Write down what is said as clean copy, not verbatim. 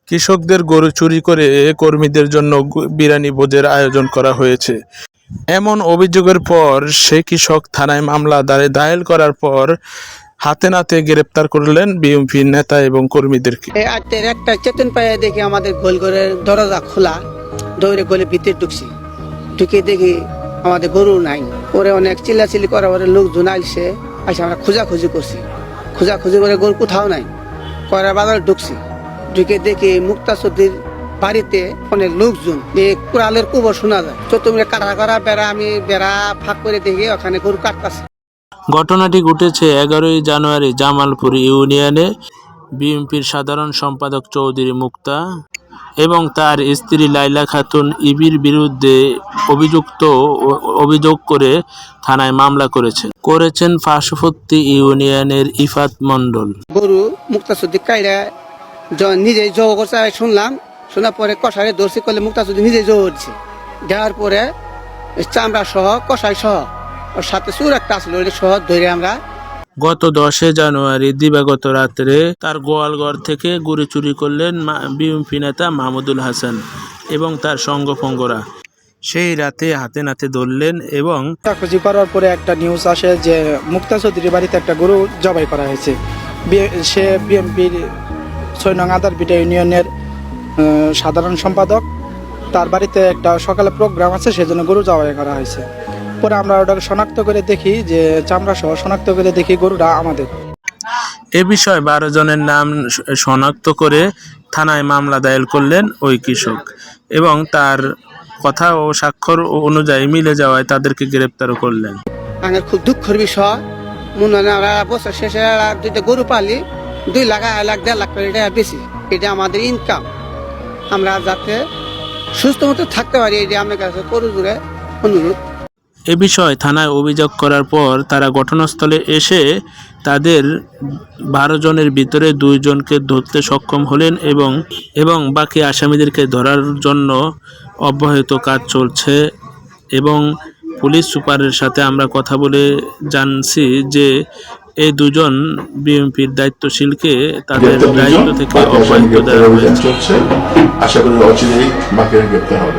কৃষকদের গরু চুরি করে কর্মীদের জন্য বিরিয়ানি ভোজের আয়োজন করা হয়েছে। এমন অভিযোগের পর সে কৃষক থানায় মামলা দায়ের করার পর হাতে নাতে গ্রেপ্তার করলেন বিএনপি নেতা এবং কর্মীদেরকে। আটের একটা চেতন পায়ে দেখি আমাদের গোলঘরের দরজা খোলা, দৌড়ে গলে ভিতরে ঢুকছি। ঢুকে দেখি আমাদের গরু নাই। পরে অনেক চিল্লাচিল্লি করা পরে লোকজন আইসে আমরা খোঁজাখুঁজি করছি। খোঁজাখুঁজি করে গরু কোথাও নাই। কয়রা বাজারে ঢুকছি। ঢুকে দেখি মুক্তা চৌধুরীর বাড়িতে অনেক লোকজন, কুড়ালের কুবর শোনা যায়। চতুর্থ কাটা করা বেড়া, আমি বেড়া ফাঁক করে দেখি ওখানে গরু কাটতেছে। ঘটনাটি ঘটেছে 11ই জানুয়ারি জামালপুর ইউনিয়নে। বিএনপির সাধারণ সম্পাদক চৌধুরী মুক্তা এবং তার স্ত্রী লাইলা খাতুন ইবির বিরুদ্ধে অভিযোগ করে থানায় মামলা করেছেন পার্শ্ববর্তী ইউনিয়নের ইফাত মণ্ডল। গরু মুক্তা চৌধুরী কাইরা নিজেই জব করছে শুনলাম। শোনার পরে কষাই ধরছি করলে মুক্তা চৌধুরী নিজেই জব করছে। দেওয়ার পরে চামড়া সহ কষাই সহ ওর সাথে চুর একটা আসলো সহ ধরে আমরা। গত 10 জানুয়ারি দিবাগত রাত্রে তার গোয়ালঘর থেকে গরু চুরি করলেন বিএনপি নেতা মাহমুদুল হাসান এবং তার সঙ্গপঙ্গরা। সেই রাতে হাতে নাতে ধরলেন এবং খোঁজাখুঁজি করার পরে একটা নিউজ আসে যে মুক্তা চৌধুরীর বাড়িতে একটা গরু জবাই করা হয়েছে। সে বিএনপির 6 নং আদারপিটা ইউনিয়নের সাধারণ সম্পাদক। তার বাড়িতে একটা সকালে প্রোগ্রাম আছে, সেজন্য গরু জবাই করা হয়েছে। পরে আমরা ওটাকে শনাক্ত করে দেখি যে চামড়া সহ শনাক্ত করে দেখি গরুটা আমাদের। এ বিষয়ে 12 জনের নাম শনাক্ত করে থানায় মামলা দায়ের করলেন ওই কৃষক এবং তার কথা ও স্বাক্ষর অনুযায়ী মিলে যাওয়ায় তাদেরকে গ্রেপ্তারও করলেন। আমার খুব দুঃখের বিষয়, মনে হয় আমরা বছর শেষে দুইটা গরু পালি 2 লাখ 1.5 লাখ 1.5 লাখ করে টাকা বেশি। এটা আমাদের ইনকাম, আমরা যাতে সুস্থ মতো থাকতে পারি, এটা আমার কাছে করজোরে অনুরোধ। এ বিষয়ে থানায় অভিযোগ করার পর তারা ঘটনাস্থলে এসে তাদের 12 জনের ভিতরে 2 জনকে ধরতে সক্ষম হলেন এবং বাকি আসামিদেরকে ধরার জন্য অব্যাহত কাজ চলছে। এবং পুলিশ সুপারের সাথে আমরা কথা বলে জানছি যে এই 2 জন বিএনপির দায়িত্বশীলকে তাদের দায়িত্ব থেকে অব্যাহত দেওয়া হয়েছে। আশা করি অচিরেই বাকিরা গ্রেপ্তার হবে।